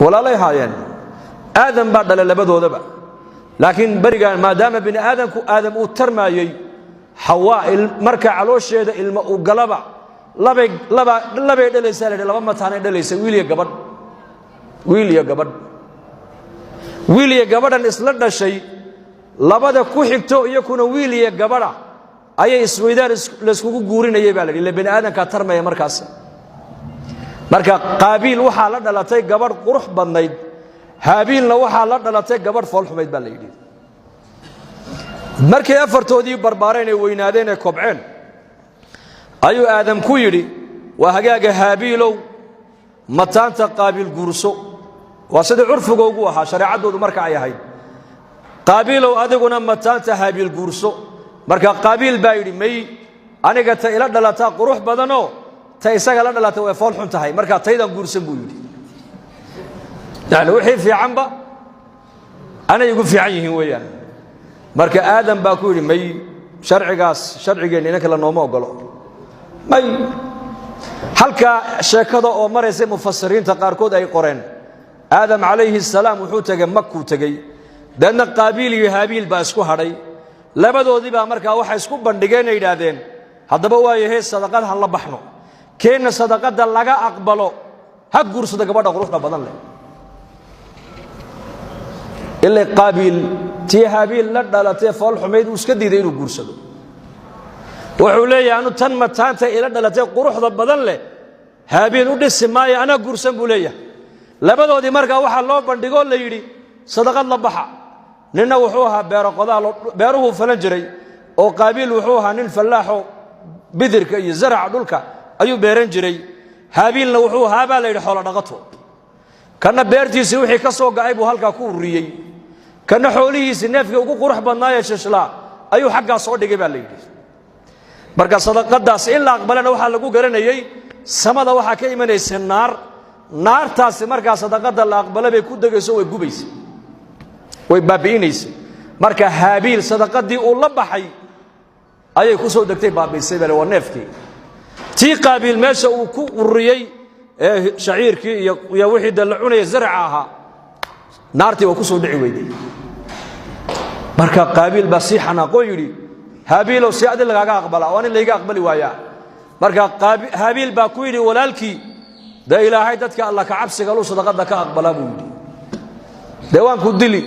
ولا لا يهاين آدم بعد لبدو ذبا لكن برجع ما دام بني آدم وترمى حواء مركع علوش هذا الماء وقلبه لبا دليس لبا متانه دليس ويليا قبر الإسلام شيء لبدا كوحكتو يكون ويليا قبره أي إسويدار لسكوكو جورين يبالي اللي بني آدم كترمى مركز مركا قابيل وحا لا دلاتay gabar qurux badnayd haabiilna waxa la dhalatay gabar fool xumayd baa la yiri markay afartoodii barbaareen ay weynaadeen ee kobceen ayuu aadam ku yiri waa hagaaga haabiilow mataanta qaabiil guurso waa sida urfiga ugu ahaa shariicadoodu marka ay ahayd qaabiilow adiguna mataanta haabiil guurso marka qaabiil baa yiri may aniga ta ila dhalataa qurux badanoo تيساق لا لا توي فول حنتهاي مركا تيدا غورسن بو يدي يعني وحي في عنبا انا يقول في عينه ويان مركا ادم با كو يري مي شرعيغين انك لا نوما اوغلو مي halka sheekada oo mareysay mufassiriinta qaar kood ay qoreen aadam alayhi salaam wuxuu tagay makku tagay dadna qaabiil iyo haabiil baa isku hadhay labadoodii baa markaa waxa isku bandhigeen ay yiraahdeen hadaba waa yahay sadaqad han la baxno كين صدقة لغا أقبله هكور صدقة بعد قروحنا بدن له اللي قابل تي هابيل لدى لتي فال حميد وسكدي دينو قرصدو وحولي أنو تنمى تانتا إلى لتي قروحنا بدن له هابيل ودي السماية أنا قرصن بوليه لبدو دي مرقا وحا الله بندقول ليدي صدقة لبحا ننا وحوها بيرو قضاء بيروه فلنجري وقابل وحوها نن فلاحو بذرك زرع دولك ayuu beeran jiray haabiilna wuxuu haaba la yiri xoolo dhaqato kana beertiisa wixii ka soo gacay buu halka ku uriyay kana xoolihiisa neefka ugu qurux badnaayay shishla ayuu xagga soo dhigay baa la yiri marka sadaqadaas in la aqbalana waxa lagu garanayay samada waxa ka imanaysa naartaas marka sadaqada la aqbalay bay ku dagayso way gubayso way baabiinayso marka haabiil sadaqadii uu la baxay ayay ku soo degtay baabiisay baa waa neefkii تي قابيل ماشى وكو وريي شعيركي يا وحيد العوني زرعها نارتي وكسو دعي ويدي marka qaabil basiixana qoyiri haabiil oo si aad laga aqbala waan in laga aqbali waaya marka haabiil ba ku yiri walaalkii da ilaahay dadka Allah ka cabsiga loo sadaqada ka aqbala buu yiri deewaan ku dili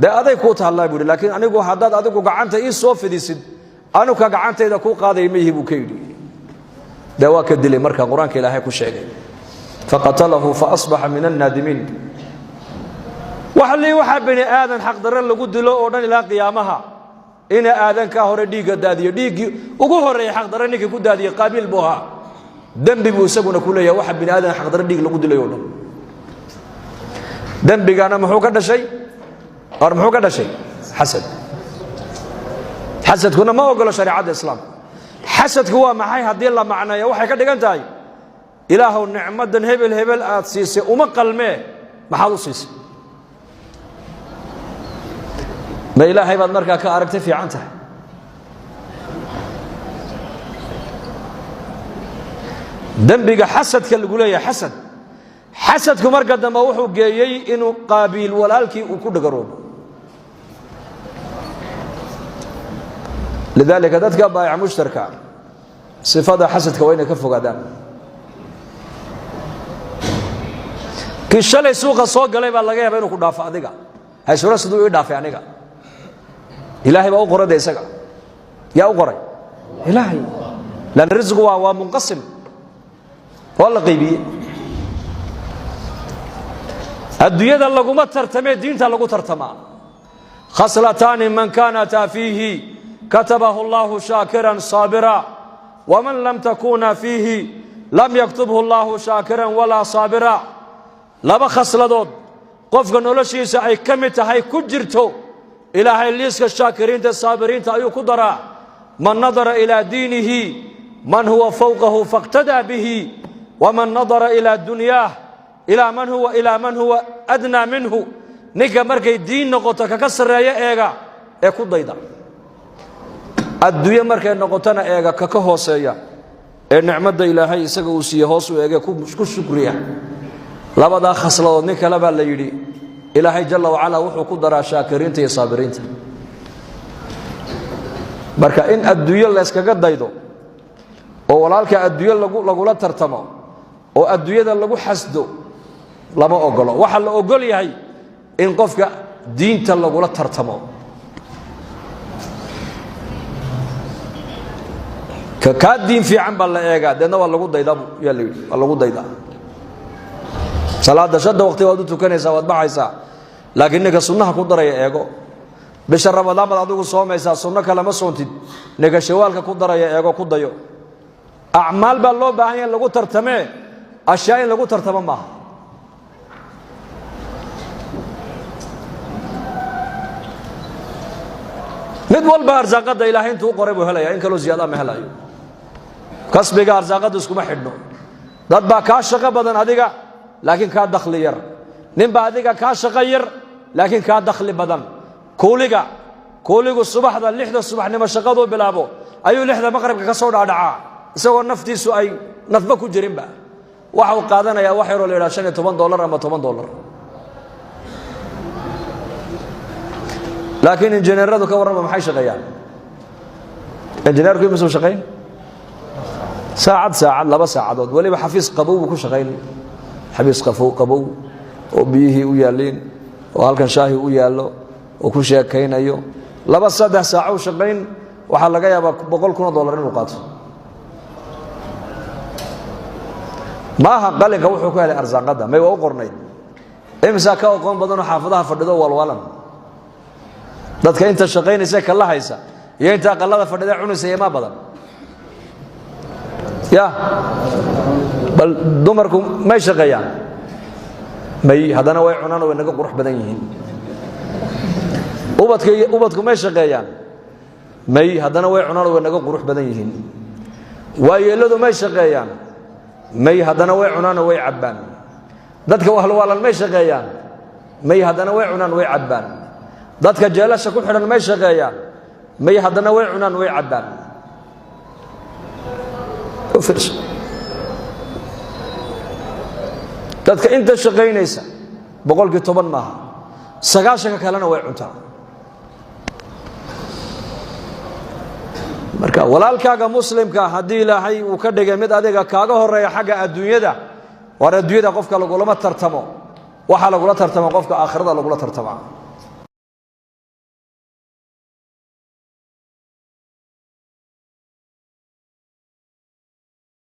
da aday ku taallay buu laakiin anigu hadad adigu gacanta ii soo fidisid anu ka gacantayda ku qaaday ma yihibu ka yiri دواك الدلي مركا قرآن كإلهي كشيء فقتله فأصبح من النادمين وحلي وحبني آذن حق در الله قد له أردن إلى قيامها إن آذن كهور ديك دادي ديك وقهر حق درني كقول دادي قابل بها دم بيسبون كله يا وحبني آذن حق در ديك لقد له يوم دم بيجانا محوك هذا شيء أو محوك هذا شيء حسد كنا ما أقول شريعة الإسلام حسد هو معي هدي الله معنا يا وحي كده جنتاي إله النعمة هبل أتسيسي وما قلمه ما حلو سيسي ما إله هبل مركا كأركت في عنته دنبق حسد كالقولي يا حسد كمركا دم وحو جاي إنه قابيل ولالكي وكل قروب لذلك ذاتك بايع مشتركة صفة حسد كوين كفو قدام كيشالي سوق الصوق قليل بالله بينو كدافع ديغا هاي سورة سدو يدافع عنيغا إلهي بأو قرى ديساقا يا قرى إلهي لأن الرزق هو منقسم والله غيبي الدنيا ده لقو ما ترتمي دين تلقو ترتمى خصلتان من كانتا فيه كتبه الله شاكرا صابرا ومن لم تكون فيه لم يكتبه الله شاكرا ولا صابرا لبا خصلدود قفك نولشيسا اي كميتا هاي كجرتو إلهي الليسك الشاكرين الصابرين تأيو كدرا من نظر إلى دينه من هو فوقه فاقتدى به ومن نظر إلى دنياه إلى من هو أدنى منه نيكا مركي دين نقطة ككسر يا إيغا إيكو ضيدا الدنيا مركي نقطنا إيغا ككهوسيا النعمة إلهي إساق وسيه هوسو إيغا كو شكريا labada khasladood nin kale baa la yidhi ilaahay jalla wa ala wuxuu ku daraa shaakiriinta iyo saabiriinta marka in adduunyo la iskaga daydo oo walaalka adduunyo lagula tartamo oo adduunyada lagu xasdo lama ogolo waxa la ogol yahay in qofka diinta lagula tartamo ka diin fiican baa la eegaa deedna waa lagu daydaa yaa la yidhi waa lagu daydaa salaada shada waqti waad u tukanaysaa waad baxaysaa laakiin ninka sunnaha ku daraya eego bisha ramadaan baad adigu soomaysaa sunno kale ma soontid ninka shawaalka ku daraya eego ku dayo acmaal baa loo baahan yahay lagu tartamee ashyaa in lagu tartamo maaha mid walba arsaaqada ilaahay intuu qoray buu helaya in kaloo ziyaada ma helayo kasbiga arsaaqada iskuma xidhno dad baa kaa shaqo badan adiga laakiin kaa dakhli yar nin baa adiga kaa shaqo yar laakiin kaa dakhli badan kuuligu subaxda 6da subaxnimo shaqadu bilaabo ayuu 6da maqribka ka soo dhaadhacaa isagoo naftiisu ay nafba ku jirinba waxa uu qaadanayaa wax yar oo la yiraahdo $15 ama $10 laakiin injineeradu ka warrama maxay shaqeeyaan injineerku imsuu shaqeyn saacad 2 saacadood waliba xafiis qabow ku shaqeyn xafiis qabow oo biyihii u yaaleen oo halkan shaahi u yaalo oo ku sheekaynayo 2-3 saaco shaqeyn waxa laga yaabaa $100,000 inuu qaato maaha qalinka wuxuu ku helay arsaaqada may waa u qornay imsa ka aqoon badan oo xaafadaha fadhido walwalan dadka inta shaqeynaysa kala haysa iyo inta aqalada fadhida cunaysa ma badan ya bal dumarku may shaqeeyaan may hadana way cunaan oo naga qurux badan yihiin ubadku may shaqeeyaan may hadana way cunaan oo naga qurux badan yihiin waayeeladu may shaqeeyaan may hadana way cunaan oo way cabaan dadka wahlwaalan may shaqeeyaan may hadana way cunaan way cabaan dadka jeelasha ku xidhan may shaqeeyaan may hadana way cunaan way cabaan dadka inta shaqeynaysa 10% maaha 9 kalena way cuntaa marka walaalkaaga muslimka hadii ilaahay uu ka dhigay mid adiga kaaga horeeya xagga adduunyada war adduunyada qofka lagu lama tartamo waxa lagu la tartamo qofka aakhirada lagu la tartamo